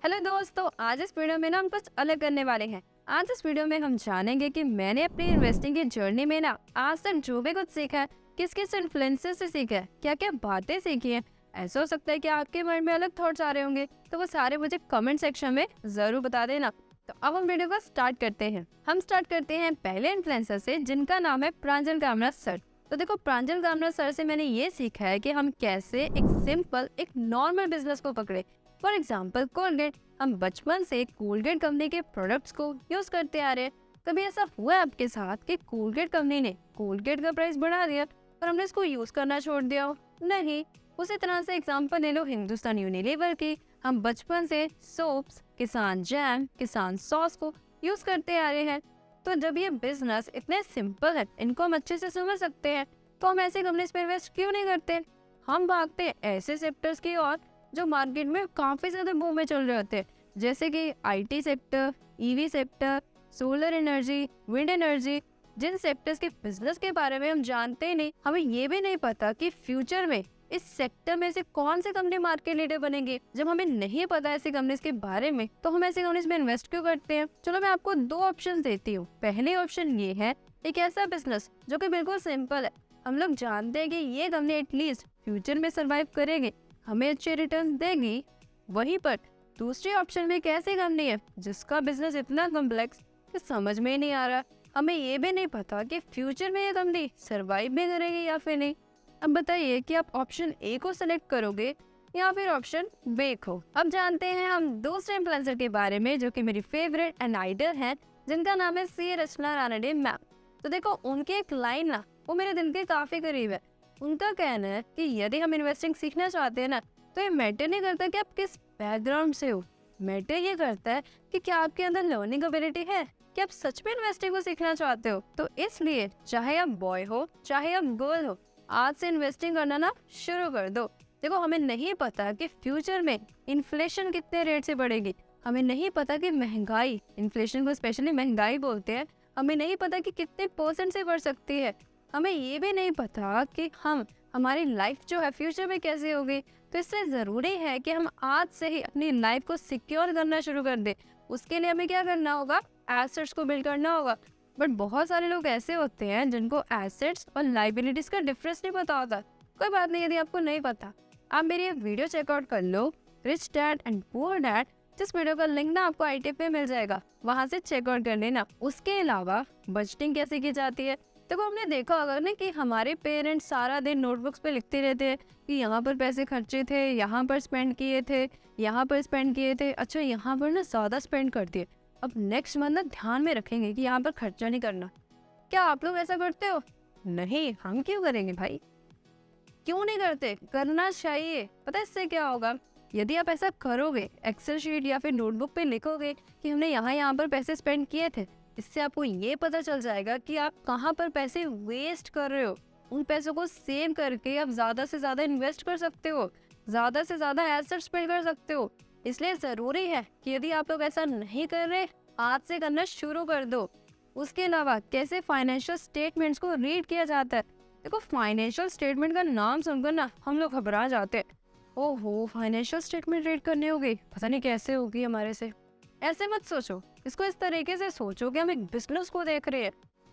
Hello दोस्तों, आज इस वीडियो में ना हम कुछ अलग करने वाले हैं। आज इस वीडियो में हम जानेंगे कि मैंने अपनी इन्वेस्टिंग की जर्नी में ना आज तक जो भी कुछ सीखा है, किस किस इन्फ्लुएंसर से सीखा है, क्या क्या बातें सीखी हैं। ऐसा हो सकता है कि आपके मन में अलग थॉट्स आ रहे होंगे, तो वो सारे मुझे कमेंट सेक्शन में जरूर बता देना। तो अब हम वीडियो को स्टार्ट करते हैं। हम स्टार्ट करते हैं पहले इन्फ्लुएंसर से, जिनका नाम है प्रांजल कामरा सर। तो देखो, प्रांजल कामरा सर से मैंने ये सीखा है कि हम कैसे एक सिंपल, एक नॉर्मल बिजनेस को पकड़े। फॉर एग्जाम्पल कोलगेट, हम बचपन से कोलगेट कंपनी के प्रोडक्ट्स को यूज करते आ रहे हैं। कभी ऐसा हुआ है आपके साथ कि कोलगेट कंपनी ने कोलगेट का प्राइस बढ़ा दिया और हमने इसको यूज करना छोड़ दिया हो? नहीं। उसी तरह से एग्जाम्पल ले लो हिंदुस्तान यूनिलीवर की। हम बचपन से सोप्स, किसान जैम, किसान सॉस को यूज करते आ रहे हैं। तो जब ये बिजनेस इतने सिंपल है, इनको हम अच्छे से समझ सकते हैं, तो हम ऐसे कंपनीज पे इन्वेस्ट क्यों नहीं करते? हम भागते हैं ऐसे सेक्टर्स की ओर जो मार्केट में काफी ज्यादा बूम में चल रहे होते हैं, जैसे कि IT sector, EV sector, solar energy, wind energy. जिन सेक्टर्स के बिजनेस के बारे में हम जानते ही नहीं, हमें ये भी नहीं पता कि फ्यूचर में इस सेक्टर में से कौन से कंपनी मार्केट लीडर बनेंगे। जब हमें नहीं पता ऐसी कंपनीज के बारे में, तो हम ऐसी कंपनीज में इन्वेस्ट क्यों करते हैं? चलो मैं आपको दो ऑप्शन देती हूँ। पहले ऑप्शन ये है, एक ऐसा बिजनेस जो कि बिल्कुल सिंपल है, हम लोग जानते हैं कि ये कंपनी एटलीस्ट फ्यूचर में सर्वाइव करेंगे, हमें अच्छे रिटर्न देगी। वहीं पर दूसरी ऑप्शन में एक ऐसी कंपनी है जिसका बिजनेस इतना कॉम्प्लेक्स कि समझ में ही नहीं आ रहा, हमें ये भी नहीं पता कि फ्यूचर में ये कंपनी सर्वाइव भी करेगी या फिर नहीं। अब बताइए कि आप ऑप्शन ए को सिलेक्ट करोगे या फिर ऑप्शन बी को। अब जानते हैं हम दूसरे इन्फ्लुएंसर के बारे में, जो कि मेरी फेवरेट एंड आइडल है, जिनका नाम है सी रचना रानडे मैम। तो देखो, उनकी एक लाइन ना वो मेरे दिल के काफी करीब है। उनका कहना है कि यदि हम इन्वेस्टिंग सीखना चाहते हैं ना, तो ये मैटर नहीं करता कि आप किस बैकग्राउंड से हो, मैटर ये करता है कि क्या आपके अंदर लर्निंग एबिलिटी है, कि आप सच में इन्वेस्टिंग को सीखना चाहते हो। तो इसलिए चाहे आप बॉय हो चाहे आप गर्ल हो, आज से इन्वेस्टिंग करना ना शुरू कर दो। देखो, हमें नहीं पता कि फ्यूचर में इन्फ्लेशन कितने रेट से बढ़ेगी, हमें नहीं पता कि महंगाई, इन्फ्लेशन को स्पेशली महंगाई बोलते हैं, हमें नहीं पता कि कितने % से बढ़ सकती है। हमें ये भी नहीं पता कि हमारी लाइफ जो है फ्यूचर में कैसे होगी। तो इससे ज़रूरी है कि हम आज से ही अपनी लाइफ को सिक्योर करना शुरू कर दें। उसके लिए हमें क्या करना होगा? एसेट्स को बिल्ड करना होगा। बट बहुत सारे लोग ऐसे होते हैं जिनको एसेट्स और लाइबिलिटीज का डिफरेंस नहीं पता होता। कोई बात नहीं, यदि आपको नहीं पता, आप मेरी ये वीडियो चेकआउट कर लो, rich dad and poor dad. जिस वीडियो का लिंक ना आपको आई पे मिल जाएगा, वहाँ से चेकआउट कर लेना। उसके अलावा बजटिंग कैसे की जाती है, देखो हमने देखा होगा ना कि हमारे पेरेंट्स सारा दिन नोटबुक्स पे लिखते रहते हैं कि यहाँ पर पैसे खर्चे थे, यहाँ पर स्पेंड किए थे, यहाँ पर स्पेंड किए थे, अच्छा यहाँ पर ना ज़्यादा स्पेंड कर दिए, अब नेक्स्ट मंथ ना ध्यान में रखेंगे कि यहाँ पर खर्चा नहीं करना। क्या आप लोग ऐसा करते हो? नहीं। हम क्यों करेंगे भाई? क्यों नहीं करते? करना चाहिए। पता है इससे क्या होगा? यदि आप ऐसा करोगे, एक्सेल शीट या फिर नोटबुक पे लिखोगे कि हमने यहाँ पर पैसे स्पेंड किए थे, इससे आपको ये पता चल जाएगा कि आप कहाँ पर पैसे वेस्ट कर रहे हो। उन पैसों को सेव करके आप ज्यादा से ज्यादा इन्वेस्ट कर सकते हो, ज्यादा से ज्यादा एसेट्स बिल्ड कर सकते हो। इसलिए जरूरी है कि यदि आप लोग ऐसा नहीं कर रहे, आज से करना शुरू कर दो। उसके अलावा कैसे फाइनेंशियल स्टेटमेंट्स को रीड किया जाता है। देखो, फाइनेंशियल स्टेटमेंट का नाम सुनकर ना हम लोग घबरा जाते हैं। ओहो, फाइनेंशियल स्टेटमेंट रीड करने होगी, पता नहीं कैसे होगी हमारे से। ऐसे मत सोचो, इसको इस तरीके से सोचो कि हम एक बिजनेस को देख रहे हैं।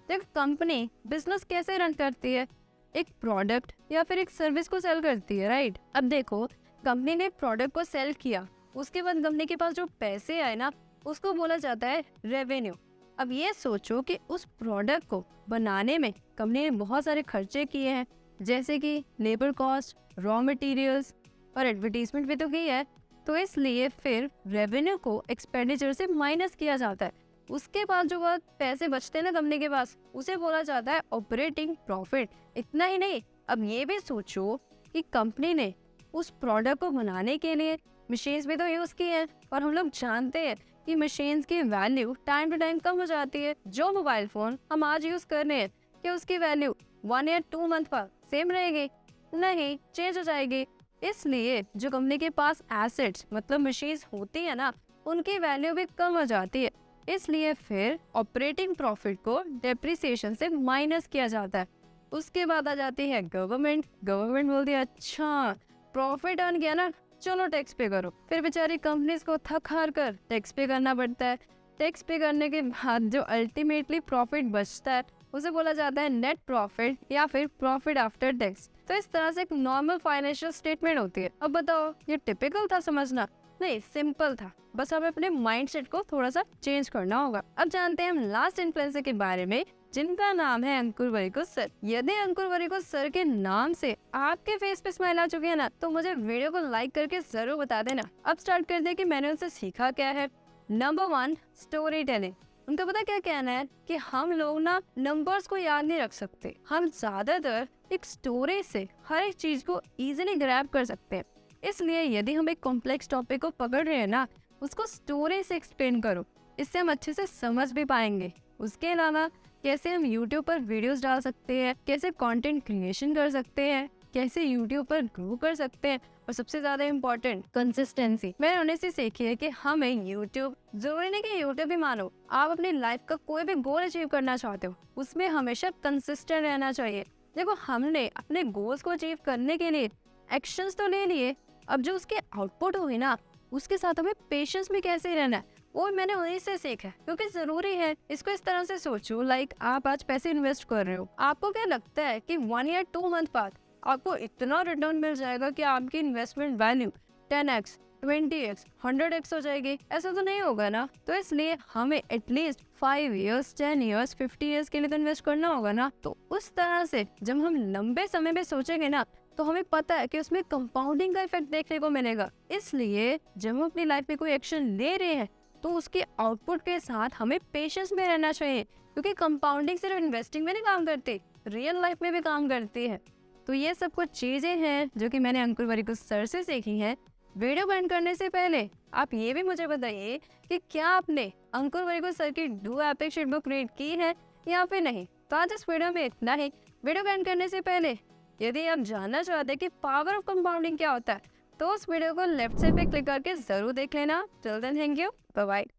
देख, कंपनी बिजनेस कैसे रन करती है? एक प्रोडक्ट या फिर एक सर्विस को सेल करती है, राइट? अब देखो, कंपनी ने प्रोडक्ट को सेल किया, उसके बाद कंपनी के पास जो पैसे आए ना, उसको बोला जाता है रेवेन्यू। अब ये सोचो कि उस प्रोडक्ट को बनाने में कंपनी ने बहुत सारे खर्चे किए हैं, जैसे कि लेबर कॉस्ट, रॉ मटेरियल्स और एडवर्टीजमेंट भी तो की है। तो इसलिए फिर रेवेन्यू को एक्सपेंडिचर से माइनस किया जाता है। उसके बाद जो बहुत पैसे बचते हैं ना कंपनी के पास, उसे बोला जाता है ऑपरेटिंग प्रॉफिट। इतना ही नहीं, अब ये भी सोचो कि कंपनी ने उस प्रोडक्ट को बनाने के लिए मशीन्स भी तो यूज की है, और हम लोग जानते हैं कि मशीन्स की वैल्यू टाइम टू टाइम कम हो जाती है। जो मोबाइल फोन हम आज यूज कर रहे हैं, क्या उसकी वैल्यू 1 या 2 मंथ बाद सेम रहेगी? नहीं, चेंज हो जाएगी। इसलिए जो कंपनी के पास एसेट्स मतलब मशीन्स होती है ना, उनकी वैल्यू भी कम हो जाती है। इसलिए फिर ऑपरेटिंग प्रॉफिट को डेप्रिसिएशन से माइनस किया जाता है। उसके बाद आ जाती है गवर्नमेंट। गवर्नमेंट बोलती है, अच्छा प्रॉफिट अर्न किया ना, चलो टैक्स पे करो। फिर बेचारी कंपनीज को थक हार कर टैक्स पे करना पड़ता है। टैक्स पे करने के बाद जो अल्टीमेटली प्रॉफिट बचता है उसे बोला जाता है नेट प्रॉफिट या फिर प्रॉफिट आफ्टर टैक्स। तो इस तरह से एक नॉर्मल फाइनेंशियल स्टेटमेंट होती है। अब बताओ ये टिपिकल था समझना? नहीं, सिंपल था, बस हमें अपने माइंडसेट को थोड़ा सा चेंज करना होगा। अब जानते हैं हम लास्ट इन्फ्लुएंसर के बारे में, जिनका नाम है अंकुर वरीको सर। यदि अंकुर वरीको सर के नाम से आपके फेस पे स्माइल आ चुकी है ना, तो मुझे वीडियो को लाइक करके जरूर बता देना। अब स्टार्ट कर दे कि मैंने उनसे सीखा क्या है। Number 1, story telling. उनका पता क्या कहना है कि हम लोग ना नंबर्स को याद नहीं रख सकते, हम ज्यादातर एक स्टोरी से हर एक चीज को इजीली ग्रैब कर सकते हैं। इसलिए यदि हम एक कॉम्प्लेक्स टॉपिक को पकड़ रहे हैं ना, उसको स्टोरी से एक्सप्लेन करो, इससे हम अच्छे से समझ भी पाएंगे। उसके अलावा कैसे हम YouTube पर वीडियोस डाल सकते हैं, कैसे कंटेंट क्रिएशन कर सकते हैं, कैसे YouTube पर ग्रो कर सकते हैं, और सबसे ज्यादा इम्पोर्टेंट कंसिस्टेंसी। मैंने उन्हें से सीखी है कि हमें YouTube, जरूरी नहीं कि YouTube ही मानो, आप अपनी लाइफ का कोई भी गोल अचीव करना चाहते हो उसमें हमेशा कंसिस्टेंट रहना चाहिए। देखो, हमने अपने गोल्स को अचीव करने के लिए एक्शंस तो ले लिए, अब जो उसके आउटपुट हुई ना, उसके साथ हमें पेशेंस भी कैसे रहना है वो मैंने उन्हीं से सीखा है, क्योंकि जरूरी है। इसको इस तरह से सोचो, लाइक आप आज पैसे इन्वेस्ट कर रहे हो, आपको क्या लगता है कि 1 या 2 मंथ बाद आपको इतना रिटर्न मिल जाएगा कि आपकी investment value 10x, 20x, 100x हो जाएगी? ऐसा तो नहीं होगा ना। तो इसलिए हमें एटलीस्ट 5 years, 10 years, 50 years के लिए तो इन्वेस्ट करना होगा ना। तो उस तरह से जब हम लंबे समय में सोचेंगे ना, तो हमें पता है कि उसमें कंपाउंडिंग का इफेक्ट देखने को मिलेगा। इसलिए जब हम अपनी लाइफ में कोई एक्शन ले रहे हैं तो उसके आउटपुट के साथ हमें पेशेंस में रहना चाहिए, क्योंकि कंपाउंडिंग सिर्फ इन्वेस्टिंग में नहीं काम करती, रियल लाइफ में भी काम करती है। तो ये सब कुछ चीजें हैं जो कि मैंने अंकुर वरीको सर से सीखी हैं। वीडियो बंद करने से पहले आप ये भी मुझे बताइए कि क्या आपने अंकुर वरीको सर की do epic sheet book read की है या फिर नहीं। तो आज इस वीडियो में इतना ही। वीडियो बंद करने से पहले यदि आप जानना चाहते हैं कि पावर ऑफ कंपाउंडिंग क्या होता है, तो उस वीडियो को लेफ्ट साइड पे क्लिक करके जरूर देख लेना। Till then, thank you, bye bye.